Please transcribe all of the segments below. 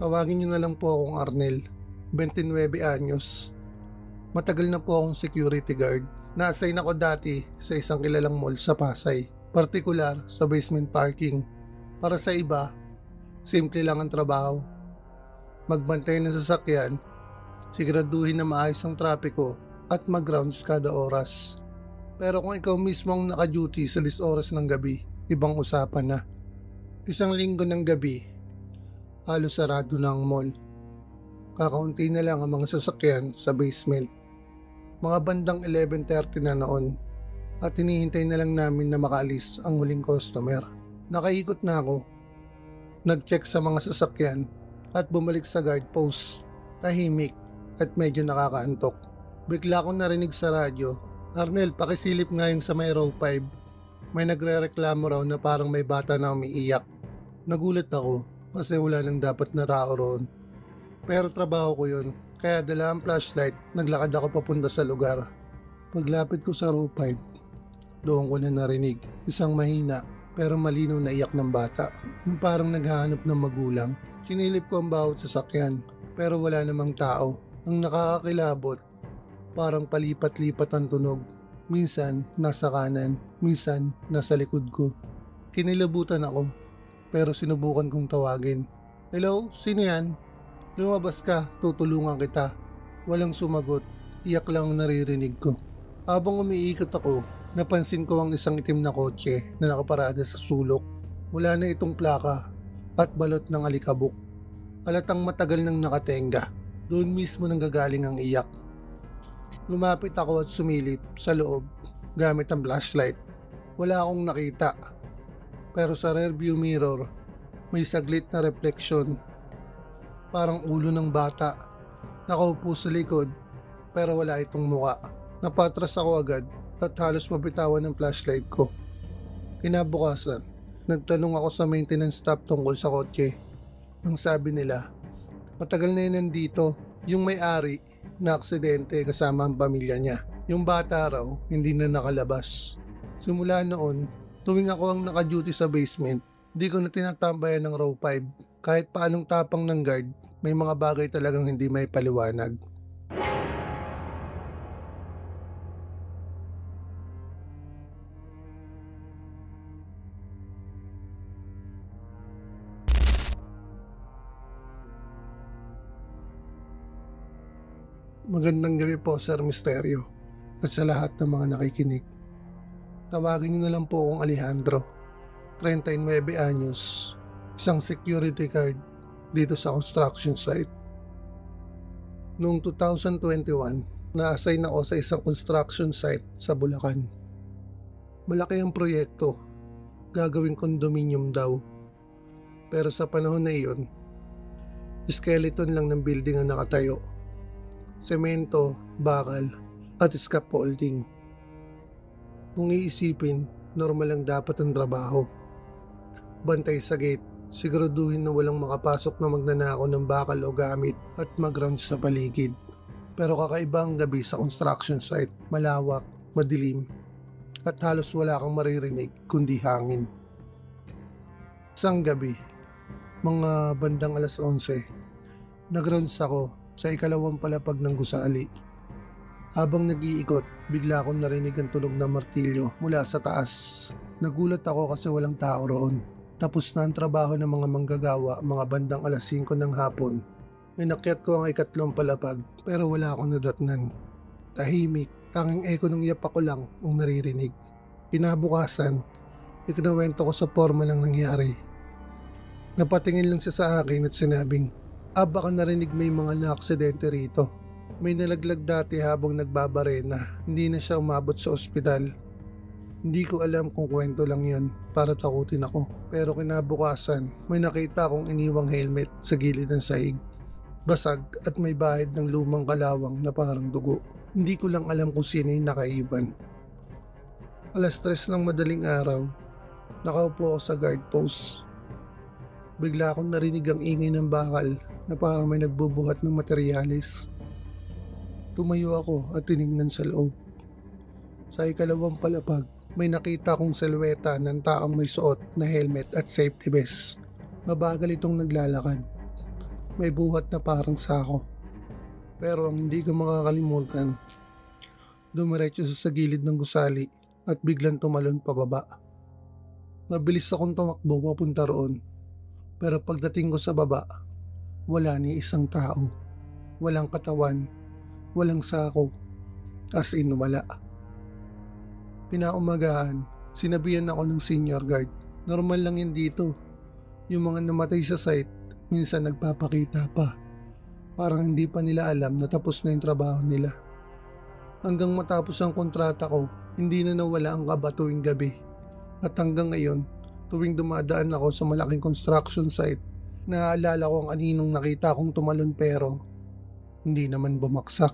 Tawagin niyo na lang po akong Arnel, 29 anyos. Matagal na po akong security guard. Na-assign ako dati sa isang kilalang mall sa Pasay, partikular sa basement parking. Para sa iba, simple lang ang trabaho. Magbantay ng sasakyan, siguraduhin na maayos ang trapiko at mag-rounds kada oras. Pero kung ikaw mismo ang naka-duty sa 10 oras ng gabi, ibang usapan na. Isang linggo ng gabi, halos sarado na ang mall. Kakaunti na lang ang mga sasakyan sa basement. Mga bandang 11:30 na noon at hinihintay na lang namin na makaalis ang huling customer. Nakaikot na ako. Nag-check sa mga sasakyan at bumalik sa guard post. Tahimik at medyo nakakaantok. Bigla akong narinig sa radyo, "Arnel, pakisilip nga yung sa may row 5. May nagre-reklamo raw na parang may bata na umiiyak." Nagulat ako kasi wala nang dapat na tao roon. Pero trabaho ko yun, kaya dala ang flashlight, naglakad ako papunta sa lugar. Paglapit ko sa row 5, doon ko na narinig isang mahina pero malinaw na iyak ng bata. Yung parang naghahanap ng magulang. Sinilip ko ang bawat sasakyan pero wala namang tao. Ang nakakakilabot, parang palipat-lipat ang tunog. Minsan nasa kanan, minsan nasa likod ko. Kinilabutan ako pero sinubukan kong tawagin. "Hello, sino yan? Lumabas ka, tutulungan kita." Walang sumagot, iyak lang ang naririnig ko. Habang umiikot ako, napansin ko ang isang itim na kotse na nakaparada sa sulok. Wala na itong plaka at balot ng alikabok. Halatang matagal nang nakatenga. Doon mismo nanggagaling ang iyak. Lumapit ako at sumilip sa loob gamit ang flashlight. Wala akong nakita. Pero sa rearview mirror, may saglit na refleksyon. Parang ulo ng bata. Nakaupo sa likod pero wala itong muka. Napatras ako agad at halos mabitawan ng flashlight ko. Kinabukasan, nagtanong ako sa maintenance staff tungkol sa kotse. Ang sabi nila, matagal na yun nandito. Yung may-ari na aksidente kasama ang pamilya niya. Yung bata raw, hindi na nakalabas. Simula noon, tuwing ako ang naka-duty sa basement, di ko na tinatambayan ng row 5. Kahit paanong tapang ng guard, may mga bagay talagang hindi may paliwanag. Magandang gabi po, Sir Misterio, at sa lahat ng mga nakikinig. Tawagin niyo na lang po akong Alejandro, 39 anyos, isang security guard dito sa construction site. Noong 2021, na-assign ako sa isang construction site sa Bulacan. Malaki ang proyekto, gagawing condominium daw. Pero sa panahon na iyon, skeleton lang ng building ang nakatayo. Semento, bakal, at scaffolding. Kung iisipin, normal lang dapat ang trabaho. Bantay sa gate, siguraduhin na walang makapasok na magnanakaw ng bakal o gamit at mag-rounds sa paligid. Pero kakaiba ang gabi sa construction site, malawak, madilim, at halos wala kang maririnig kundi hangin. Isang gabi, mga bandang 11:00, nag-rounds ako sa ikalawang palapag ng gusali. Habang nag-iikot, bigla akong narinig ang tunog ng martilyo mula sa taas. Nagulat ako kasi walang tao roon. Tapos na ang trabaho ng mga manggagawa mga bandang 5:00 ng hapon. Inakyat ko ang ikatlong palapag pero wala akong nadatnan. Tahimik, tanging echo ng iyak ko lang ang naririnig. Kinabukasan, ikinuwento ko sa foreman ang nangyari. Napatingin lang siya sa akin at sinabing, baka narinig may mga na-aksidente rito. May nalaglag dati habang nagbabarena, hindi na siya umabot sa ospital. Hindi ko alam kung kwento lang yun para takutin ako. Pero kinabukasan, may nakita akong iniwang helmet sa gilid ng sahig. Basag at may bahid ng lumang kalawang na parang dugo. Hindi ko lang alam kung sino yung nakaiwan. 3:00 ng madaling araw, nakaupo ako sa guard post. Bigla akong narinig ang ingay ng bakal na parang may nagbubuhat ng materyales. Tumayo ako at tinignan sa loob. Sa ikalawang palapag, may nakita akong silhouette ng taong may suot na helmet at safety vest. Mabagal itong naglalakad. may buhat na parang sako. Pero ang hindi ko makakalimutan, dumiretso sa gilid ng gusali at biglang tumalon pababa. Mabilis akong tumakbo papunta roon, pero pagdating ko sa baba, wala ni isang tao. Walang katawan, walang sako, as in wala. Kinaumagahan, sinabihan ako ng senior guard. Normal lang yan dito. Yung mga namatay sa site, minsan nagpapakita pa. Parang hindi pa nila alam na tapos na yung trabaho nila. Hanggang matapos ang kontrata ko, hindi na nawala ang kaba tuwing gabi. At hanggang ngayon, tuwing dumadaan ako sa malaking construction site, naaalala ko ang aninong nakita kong tumalon pero hindi naman bumaksak.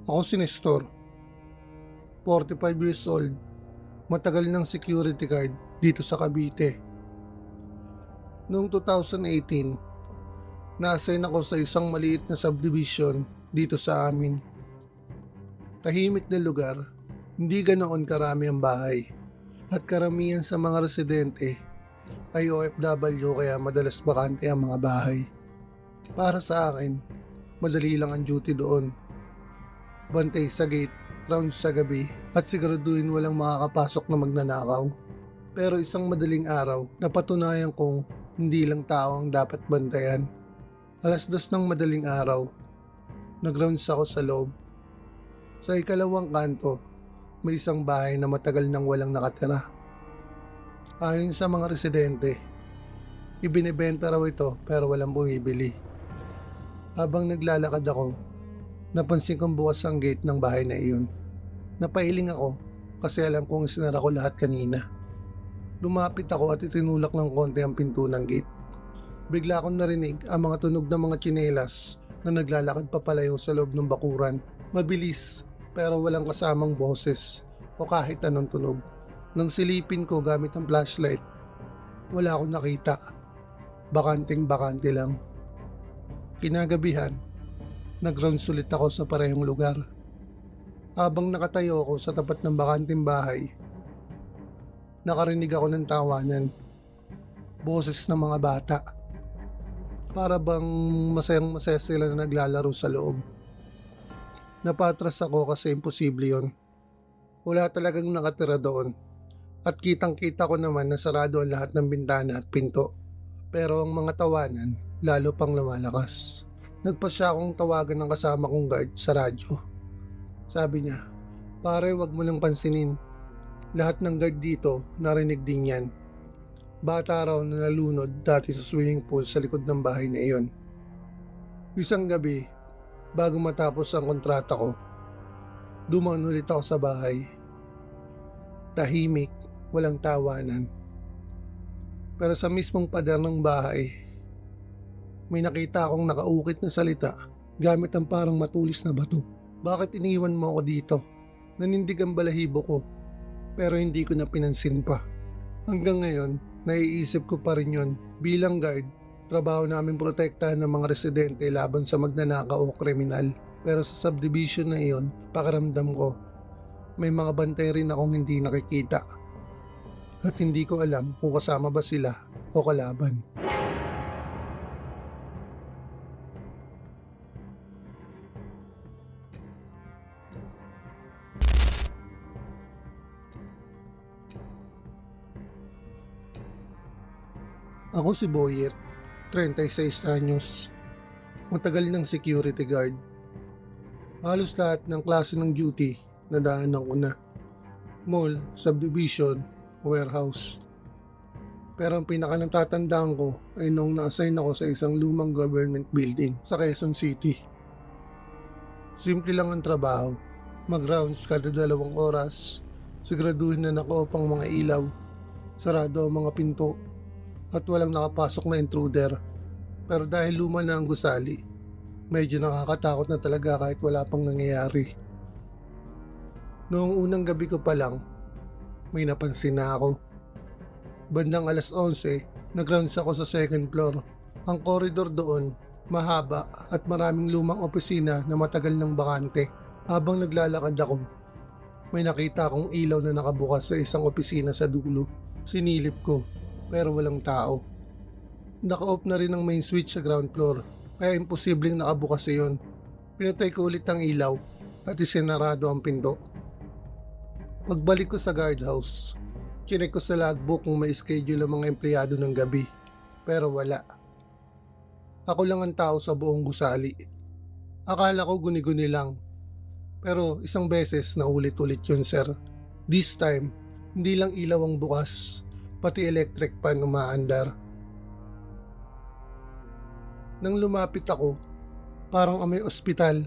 Ako si Nestor, 45 years old, matagal ng security guard dito sa Cavite. Noong 2018, na-assign ako sa isang maliit na subdivision dito sa amin. Tahimik na lugar, hindi ganoon karami ang bahay, at karamihan sa mga residente ay OFW kaya madalas bakante ang mga bahay. Para sa akin, madali lang ang duty doon. Bantay sa gate, rounds sa gabi, at siguraduhin walang makakapasok na magnanakaw. Pero isang madaling araw, napatunayan kong hindi lang tao ang dapat bantayan. 2:00 ng madaling araw, nag-rounds ako sa loob. Sa ikalawang kanto, may isang bahay na matagal nang walang nakatira. Ayon sa mga residente, ibinebenta raw ito pero walang bumibili. Habang naglalakad ako, napansin kong bukas ang gate ng bahay na iyon. Napailing ako kasi alam kong sinara ko lahat kanina. Lumapit ako at itinulak ng konti ang pinto ng gate. Bigla akong narinig ang mga tunog ng mga tsinelas na naglalakad papalayo sa loob ng bakuran. Mabilis pero walang kasamang boses o kahit anong tunog. Nang silipin ko gamit ang flashlight, wala akong nakita. Bakanting-bakante lang. Kinagabihan, nag-rounds ulit ako sa parehong lugar. Habang nakatayo ako sa tapat ng bakanting bahay, nakarinig ako ng tawanan. Boses ng mga bata. Para bang masayang-masaya sila na naglalaro sa loob. Napatras ako kasi imposible yon. Wala talagang nakatira doon. At kitang-kita ko naman na sarado ang lahat ng bintana at pinto. Pero ang mga tawanan, lalo pang lumalakas. Nagpasya akong tawagan ng kasama kong guard sa radyo. Sabi niya, "Pare, wag mo lang pansinin. Lahat ng guard dito narinig din yan." Bata raw na nalunod dati sa swimming pool sa likod ng bahay na iyon. Isang gabi, bago matapos ang kontrata ko, dumaan ulit ako sa bahay. Tahimik, walang tawanan. Pero sa mismong pader ng bahay, may nakita akong nakaukit na salita gamit ang parang matulis na bato. "Bakit iniwan mo ako dito?" Nanindig ang balahibo ko, pero hindi ko na pinansin pa. Hanggang ngayon, naiisip ko pa rin yun. Bilang guard, trabaho namin protektahan ng mga residente laban sa magnanakaw o kriminal. Pero sa subdivision na iyon, pakiramdam ko, may mga bantay rin akong hindi nakikita. At hindi ko alam kung kasama ba sila o kalaban. Ako si Boyet, 36 anyos. Matagal ng security guard. Halos lahat ng klase ng duty nadaanan ko na. Mall, subdivision, warehouse. Pero ang pinakanatatandaan ko ay nung na-assign ako sa isang lumang government building sa Quezon City. Simple lang ang trabaho. Mag-rounds kada 2 oras. Siguraduhin na nakaupang mga ilaw. Sarado ang mga pinto. At walang nakapasok na intruder. Pero dahil luma na ang gusali, medyo nakakatakot na talaga kahit wala pang nangyayari. Noong unang gabi ko pa lang, may napansin na ako. Bandang 11:00, nag-rounds ako sa second floor. Ang corridor doon, mahaba at maraming lumang opisina na matagal ng bakante. Habang naglalakad ako, may nakita akong ilaw na nakabukas sa isang opisina sa dulo. Sinilip ko, pero walang tao. Naka-off na rin ang main switch sa ground floor, kaya imposibleng nakabukas iyon. Pinatay ko ulit ang ilaw at isinarado ang pinto. Pagbalik ko sa guardhouse, chinek ko sa logbook kung may schedule ang mga empleyado ng gabi, pero wala. Ako lang ang tao sa buong gusali. Akala ko guni-guni lang, pero isang beses na ulit-ulit yun, sir. This time, hindi lang ilaw ang bukas, pati electric fan umaandar. Nang lumapit ako, parang amoy ospital.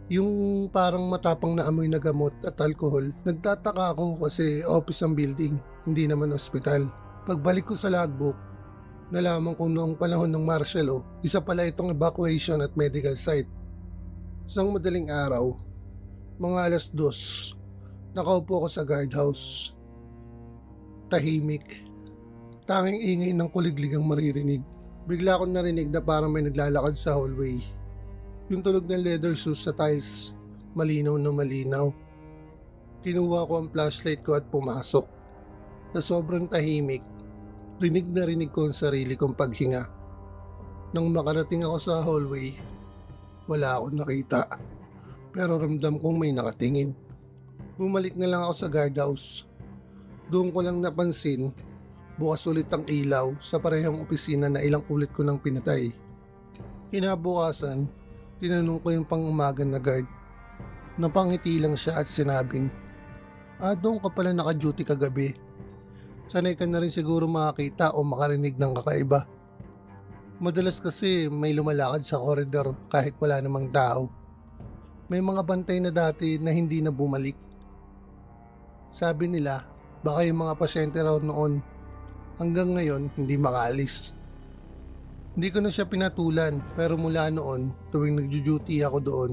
Yung parang matapang na amoy na gamot at alkohol. Nagtataka ako kasi office ang building, hindi naman ospital. Pagbalik ko sa logbook, nalaman ko noong panahon ng martial law, isa pala itong evacuation at medical site. Isang madaling araw, mga 2:00, nakaupo ako sa guardhouse. Tahimik. Tanging ingay ng kuliglig ang maririnig. Bigla akong narinig na parang may naglalakad sa hallway. Yung tunog ng leather shoes sa tiles, malinaw na malinaw. Kinuha ko ang flashlight ko at pumasok. Sa sobrang tahimik, rinig na rinig ko ang sarili kong paghinga. Nang makarating ako sa hallway, wala akong nakita. Pero ramdam kong may nakatingin. Bumalik na lang ako sa guardhouse. Doon ko lang napansin, bukas ulit ang ilaw sa parehong opisina na ilang ulit ko nang pinatay. Kinabukasan, tinanong ko yung pang-umagan na guard. Napangiti lang siya at sinabing, doon ka pala naka-duty kagabi. Sanay ka na rin siguro makakita o makarinig ng kakaiba. Madalas kasi may lumalakad sa koridor kahit wala namang tao. May mga bantay na dati na hindi na bumalik. Sabi nila, baka yung mga pasyente raw noon hanggang ngayon hindi makaalis. Hindi ko na siya pinatulan, pero mula noon, tuwing nagjo-duty ako doon,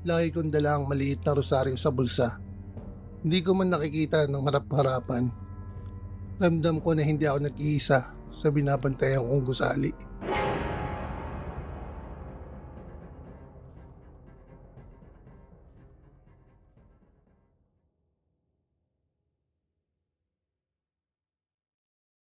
lagi kong dala ang maliit na rosaryo sa bulsa. Hindi ko man nakikita ng harap-harapan. Ramdam ko na hindi ako nag-iisa sa binabantayan kong gusali.